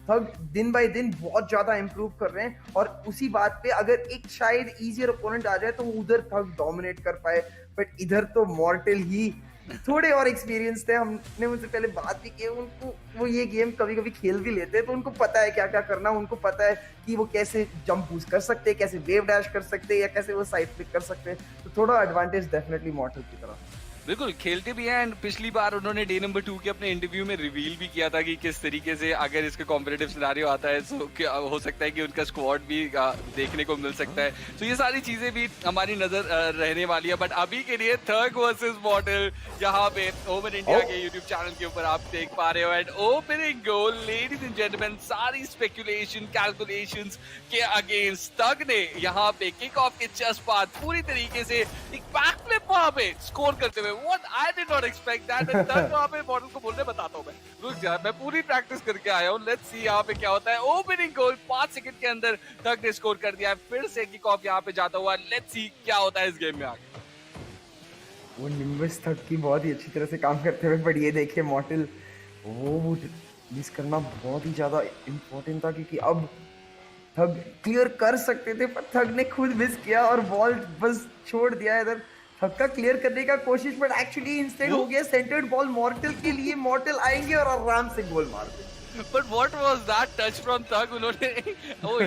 थग दिन बाय दिन बहुत ज्यादा इंप्रूव कर रहे हैं, और उसी बात पे अगर एक शायद इजियर ओपोनेंट आ जाए तो उधर थग डोमिनेट कर पाए, बट इधर तो मॉर्टल ही थोड़े और एक्सपीरियंस थे। हमने उनसे पहले बात भी की, उनको वो ये गेम कभी कभी खेल भी लेते हैं, तो उनको पता है क्या क्या करना, उनको पता है कि वो कैसे जंप बूस्ट कर सकते हैं, कैसे वेव डैश कर सकते हैं, या कैसे वो साइड फ्लिक कर सकते हैं। तो थोड़ा एडवांटेज डेफिनेटली मॉर्टल की तरफ। बिल्कुल खेलते भी हैं। एंड पिछली बार उन्होंने डे नंबर 2 के अपने इंटरव्यू में रिवील भी किया था कि किस तरीके से अगर इसका कॉम्पिटिटिव सिनेरियो आता है तो क्या हो सकता है कि उनका स्क्वाड भी देखने को मिल सकता है। तो ये सारी चीजें भी हमारी नजर रहने वाली है। बट अभी के लिए थग वर्सेस मॉडल यहाँ पे ओवन इंडिया के यूट्यूब चैनल के ऊपर आप देख पा रहे हो। And opening goal ladies and gentleman, सारी स्पेकुलेशन कैलकुलेशंस के अगेंस्ट थग ने यहाँ पे किक ऑफ के जस्ट बाद पूरी तरीके से एक बैक फ्लिप वहां पे स्कोर करते हुए, What I did not expect that, and तक वहाँ पे मॉडल को बोलने बताता हूँ मैं, रुक जा, मैं पूरी प्रैक्टिस करके आया हूँ, लेट्स सी यहाँ पे क्या होता है। ओपनिंग गोल 5 सेकंड के अंदर तक ने स्कोर कर दिया है, फिर से किक ऑफ यहाँ पे जाता हुआ, लेट्स सी क्या होता है इस गेम में आगे। वो निम्बस थग की बहुत ही अच्छी तरह से काम करते हुए, बट ये देखिए मॉर्टल वो मिस करना बहुत ही ज्यादा इम्पोर्टेंट था, क्योंकि अब थग क्लियर कर सकते थे, पर थग ने खुद मिस किया और बॉल बस छोड़ दिया इधर। थग का क्लियर करने का कोशिश, बट एक्चुअली इंस्टेड हो गया सेंटर्ड बॉल मॉर्टल के लिए। मॉर्टल आएंगे और आराम से गोल मार देंगे। But what was that touch from Thug? उन्होंने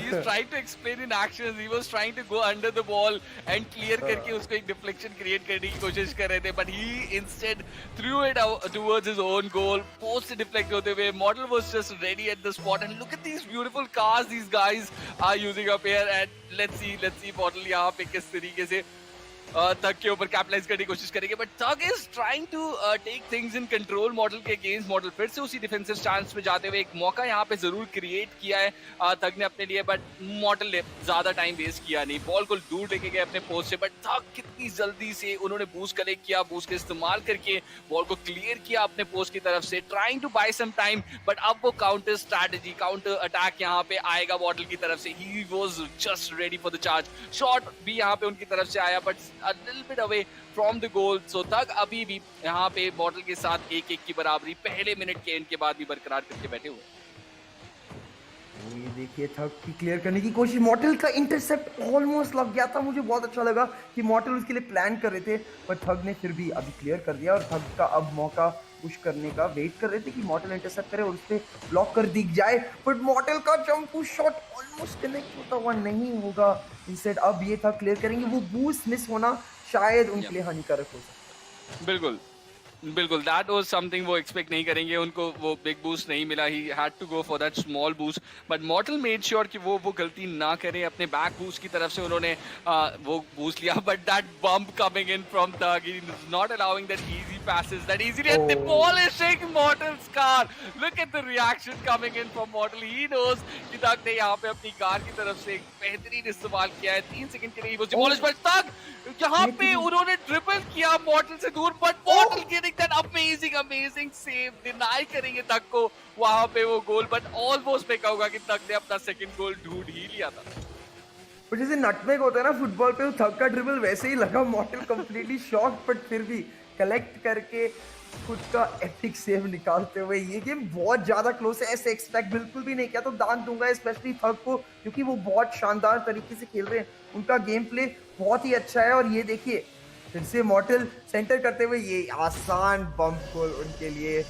he's trying to explain in actions. He was trying to go under the ball and clear करके उसको एक deflection create करने की कोशिश कर रहे थे. But he instead threw it out towards his own goal. Post से deflect होते हुए, Model was just ready at the spot. And look at these beautiful cars these guys are using up here. And let's see Model यहाँ पे किस तरीके से थग के ऊपर कैपिटलाइज करने की कोशिश करेंगे। But Tug is trying to take things in control model के अगेंस्ट। मॉडल फिर से उसी डिफेंसिव स्टांस पे जाते हुए एक मौका यहाँ पे जरूर क्रिएट किया है थग ने अपने लिए, बट मॉडल ने ज्यादा टाइम वेस्ट किया नहीं, बॉल को दूर लेके गए अपने पोस्ट से। बट थग कितनी जल्दी से उन्होंने बूस्ट कलेक्ट किया, बूस्ट का इस्तेमाल करके बॉल को क्लियर किया अपने पोस्ट की तरफ से, trying to buy some time. But अब वो काउंटर स्ट्रैटेजी, काउंटर अटैक यहाँ पे आएगा मॉडल की तरफ से। He was just ready for the charge. Shot भी यहाँ पे उनकी तरफ से आया, but a little bit away from the goal. So थग अभी भी यहाँ पे मॉडल के साथ 1-1 की बराबरी पहले मिनट के एंड के बाद भी बरकरार करके बैठे हुए। ये देखिए थग की क्लियर करने की कोशिश, मॉर्टल का इंटरसेप्ट ऑलमोस्ट लग गया था। मुझे बहुत अच्छा लगा कि मॉर्टल उसके लिए प्लान कर रहे थे, पर थग ने फिर भी अभी क्लियर कर दिया। और थग का अब मौका पुश करने का वेट कर रहे थे कि मॉर्टल इंटरसेप्ट करे और उस पर ब्लॉक कर दिख जाए, बट मॉर्टल का jump push shot almost connect होता हुआ नहीं होगा। इंस्टेड अब ये थग क्लियर करेंगे, वो बूस्ट मिस होना शायद उनके लिए हानिकारक हो सकता है। बिल्कुल बिल्कुल, दैट वाज समथिंग वो एक्सपेक्ट नहीं करेंगे, उनको वो बिग बूस्ट नहीं मिला, he had to go for that small boost. But Mortal made sure कि वो गलती ना करें, अपने बैक बूस्ट की तरफ से उन्होंने वो बूस्ट लिया। But that bump coming in from tug, he is not allowing that easy passes that easily, and the polishing Mortal's car. Look at the reaction coming in from Mortal. He knows कि थग ने यहाँ पे अपनी car की तरफ से एक बेहतरीन इस्तेमाल किया है। 3 सेकंड के लिए he was demolished, but थग यहाँ पे उन्होंने ट्रिपल किया मॉर्टल से दूर, but मॉर्टल getting that amazing save, deny करेंगे थग को वहां पे वो गोल, बट ऑलमोस्ट मैं कहूंगा कि थग ने अपना सेकंड गोल ढूंढ ही लिया था। और जैसे नटमेग होता है ना फुटबॉल पे, थग का ड्रिबल वैसे ही लगा। मॉर्टल कंप्लीटली शॉक, बट फिर भी कलेक्ट करके खुद का एपिक सेव निकालते हुए। ये गेम बहुत ज्यादा क्लोज है, ऐसे एक्सपेक्ट बिल्कुल भी नहीं किया, तो दान दूंगा स्पेशली थग को, क्योंकि वो बहुत शानदार तरीके से खेल रहे हैं। उनका गेम प्ले बहुत ही अच्छा है। और ये देखिए फिर से मॉर्टल सेंटर करते हुए, ये आसान बम्प गोल उनके लिए।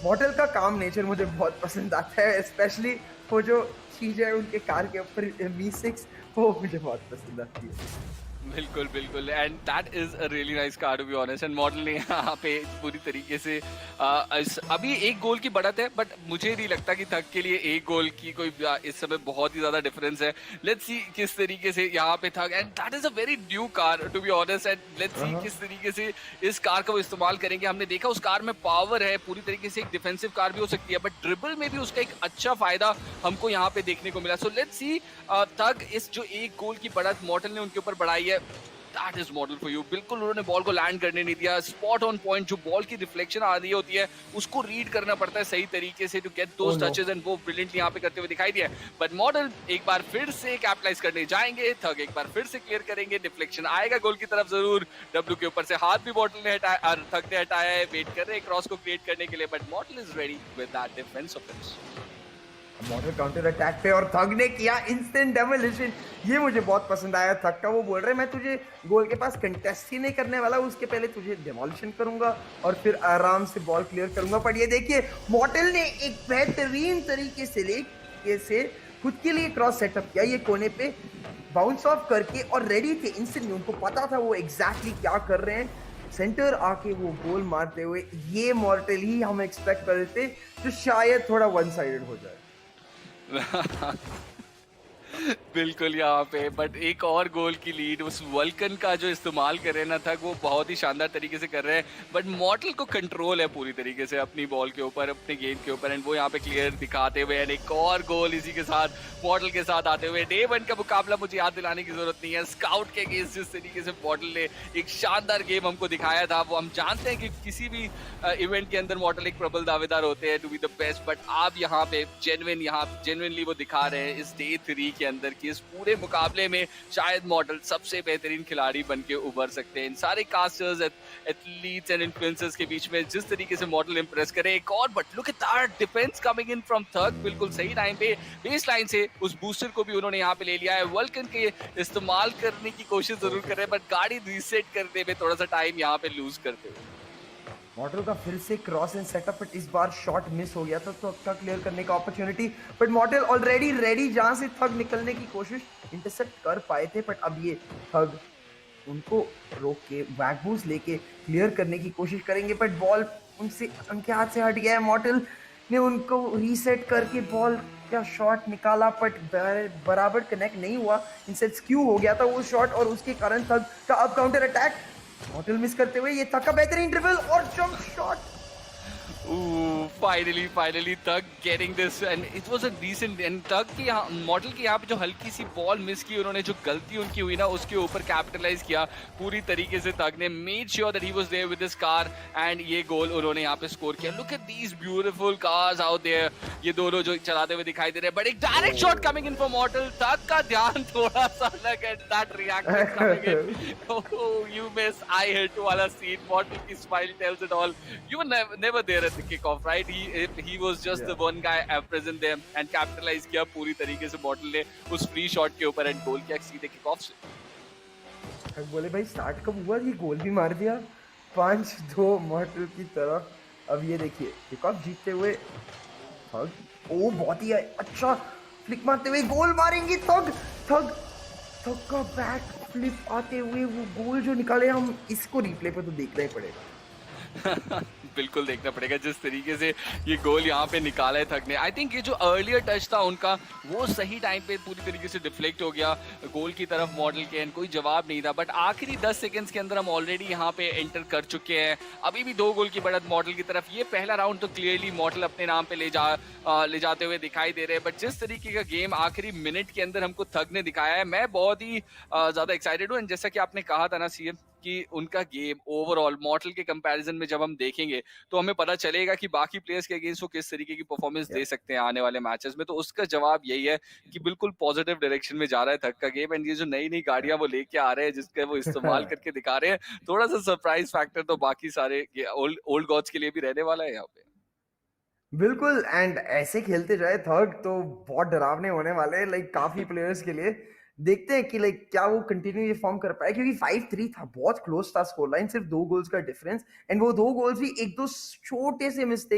मॉर्टल का काम नेचर मुझे बहुत पसंद आता है, स्पेशली वो जो चीज है उनके कार के ऊपर V6, वो मुझे बहुत पसंद आती है। बिल्कुल, and that is a really nice car to be honest. And model ने यहाँ पे पूरी तरीके से अभी एक गोल की बढ़त है, बट मुझे नहीं लगता कि थग के लिए एक गोल की कोई इस समय बहुत ही ज्यादा डिफरेंस है। लेट्स सी किस तरीके से यहाँ पे थग, and that is a very new car to be honest, and let's see किस तरीके से इस कार का वो इस्तेमाल करेंगे। हमने देखा उस कार में पावर है, पूरी तरीके से एक डिफेंसिव कार भी हो सकती है, बट ड्रिबल में भी उसका एक अच्छा फायदा हमको यहाँ पे देखने को मिला। सो लेट्स सी थग इस जो एक गोल की बढ़त मॉडल ने उनके ऊपर बढ़ाई है, that is model for you. बिल्कुल उन्होंने बॉल को लैंड करने नहीं दिया, स्पॉट ऑन पॉइंट। जो बॉल की रिफ्लेक्शन आ रही होती है उसको रीड करना पड़ता है सही तरीके से to get those touches, and वो ब्रिलियंटली यहाँ पे करते हुए दिखाई दिया। बट मॉडल एक बार फिर से कैपिटलाइज करने जाएंगे, थग एक बार फिर से क्लियर करेंगे, डिफ्लेक्शन आएगा गोल की तरफ जरूर। डब्ल्यू के ऊपर से हाथ भी मॉडल ने हटाया, थग ने हटाया है, वेट कर रहे हैं क्रॉस को क्रिएट करने के लिए, but model is ready with that defence of his. Model counter attack पे और थग ने किया इंस्टेंट डेमोलिशन। ये मुझे बहुत पसंद आया थग का। वो बोल रहे मैं तुझे गोल के पास कंटेस्ट ही नहीं करने वाला, उसके पहले तुझे डेमोलिशन करूंगा और फिर आराम से बॉल क्लियर करूंगा। पर ये देखिए मॉडल ने एक बेहतरीन तरीके से खुद के लिए क्रॉस सेटअप किया, ये कोने पे बाउंस ऑफ करके और रेडी थे इंस्टेंटली। उनको पता था वो एग्जैक्टली क्या कर रहे हैं। सेंटर आके वो गोल मारते हुए, ये मॉर्टल ही हम एक्सपेक्ट कर रहे थे जो शायद थोड़ा वन साइडेड हो जाए। बिल्कुल यहाँ पे बट एक और गोल की लीड उस वल्कन का जो इस्तेमाल कर रहे हैं ना था वो बहुत ही शानदार तरीके से कर रहे हैं। बट मॉर्टल को कंट्रोल है पूरी तरीके से अपनी बॉल के ऊपर, अपने गेम के ऊपर, एंड वो यहाँ पे क्लियर दिखाते हुए एंड एक और गोल इसी के साथ मॉर्टल के साथ आते हुए। डे वन का मुकाबला मुझे याद दिलाने की जरूरत नहीं है, स्काउट के अगेंस्ट जिस तरीके से मॉर्टल ने एक शानदार गेम हमको दिखाया था। वो हम जानते हैं कि किसी भी इवेंट के अंदर मॉर्टल एक प्रबल दावेदार होते हैं to be the best, but आप यहाँ पे जेन्युइनली वो दिखा रहे हैं इस डे 3 के अंदर कि इस पूरे मुकाबले में शायद मॉडल सबसे बेहतरीन खिलाड़ी बन के उभर सकते हैं। इन सारे कास्टर्स, एथलीट्स एंड इन्फ्लुएंसर्स के बीच में जिस तरीके से मॉडल इंप्रेस करे। एक और but look at that defence coming in from थग, बिल्कुल सही टाइम पे बेस लाइन से उस बूस्टर को भी उन्होंने यहाँ पे ले लिया है। वल्कन के इस्तेमाल करने की कोशिश जरूर कर रहे हैं बट गाड़ी रीसेट करने में थोड़ा सा टाइम यहाँ पे लूज करते हुए। मॉडल का फिर से क्रॉस एंड सेटअप, बट इस बार शॉट मिस हो गया था तो थग क्लियर करने का opportunity. But model already ready, जहां से थग निकलने की कोशिश इंटरसेप्ट कर पाए थे, बट अब ये थग उनको रोक के बैकबूस्ट लेके क्लियर करने की कोशिश करेंगे। बट बॉल उनके हाथ से हट गया है। मॉडल ने उनको रीसेट करके बॉल का शॉट निकाला बट बराबर कनेक्ट नहीं हुआ, इनसे स्क्यू हो गया था वो शॉट और उसके कारण थग का अब काउंटर अटैक मॉडल मिस करते हुए। ये थग का बेहतरीन ड्रिबल और jump shot. Ooh, finally Tug getting this and it was a decent and Tug की यहाँ मॉडल की यहाँ पे जो हल्की सी बॉल मिस की उन्होंने, जो गलती उनकी हुई ना उसके ऊपर कैपिटलाइज किया पूरी तरीके से। Tug ने made sure that he was there with his car and ये गोल उन्होंने यहाँ पे स्कोर किया। Look at these beautiful cars out there, ये दोनों जो चलाते हुए दिखाई दे रहे हैं। बट एक direct shot coming in for model, Tug का ध्यान थोड़ा सा अलग है, that reaction coming in, oh you miss, I hit वाला सीन, मॉडल की smile tells it all. You were never there at the kickoff, right? He was just the one guy present there and capitalize किया पूरी तरीके से model ने उस free shot के ऊपर एंड गोल किया सीधे किकऑफ से। बोले भाई स्टार्ट कब हुआ, ये गोल भी मार दिया 5-2 मॉडल की तरफ। अब ये देखिए किकऑफ जीतते हुए थग, ओ बहुत ही अच्छा फ्लिक मारते हुए गोल मारेंगे थग। थग का बैक फ्लिप आते हुए वो गोल जो निकाले, हम इसको रिप्ले पे तो देखना ही पड़ेगा। बिल्कुल देखना पड़ेगा जिस तरीके से ये गोल यहाँ पे निकाला है थक ने। आई थिंक ये जो अर्लियर टच था उनका वो सही टाइम पे पूरी तरीके से डिफ्लेक्ट हो गया गोल की तरफ मॉडल के, एंड कोई जवाब नहीं था। बट आखिरी 10 सेकंड्स के अंदर हम ऑलरेडी यहाँ पे एंटर कर चुके हैं। अभी भी 2 गोल की बढ़त मॉडल की तरफ। ये पहला राउंड तो क्लियरली मॉडल अपने नाम पे ले जाते हुए दिखाई दे रहे हैं। बट जिस तरीके का गेम आखिरी मिनट के अंदर हमको थग ने दिखाया है, मैं बहुत ही ज्यादा एक्साइटेड हूँ। एंड जैसा कि आपने कहा था ना सीएम कि उनका गेम ओवरऑल मॉडल के कंपैरिजन में जब हम देखेंगे तो हमें पता चलेगा कि बाकी प्लेयर्स के अगेंस्ट वो किस तरीके की परफॉर्मेंस दे सकते हैं आने वाले मैचेस में। तो उसका जवाब यही है कि बिल्कुल पॉजिटिव डायरेक्शन में जा रहा है थक का गेम। एंड ये जो नई नई गाड़ियां वो लेके आ रहे हैं जिसका वो इस्तेमाल करके दिखा रहे हैं, थोड़ा सा सरप्राइज फैक्टर तो बाकी सारे ओल्ड गॉड्स के लिए भी रहने वाला है यहाँ पे। बिल्कुल, एंड ऐसे खेलते जाए थर्ड तो बहुत डरावने होने वाले हैं लाइक काफी प्लेयर्स के लिए। देखते हैं कि लाइक क्या वो कंटिन्यू ये फॉर्म कर पाए, क्योंकि 5-3 था, बहुत क्लोज था स्कोर लाइन, सिर्फ 2 गोल्स का डिफरेंस। एंड वो 2 गोल्स भी एक दो छोटे से मिस्टेक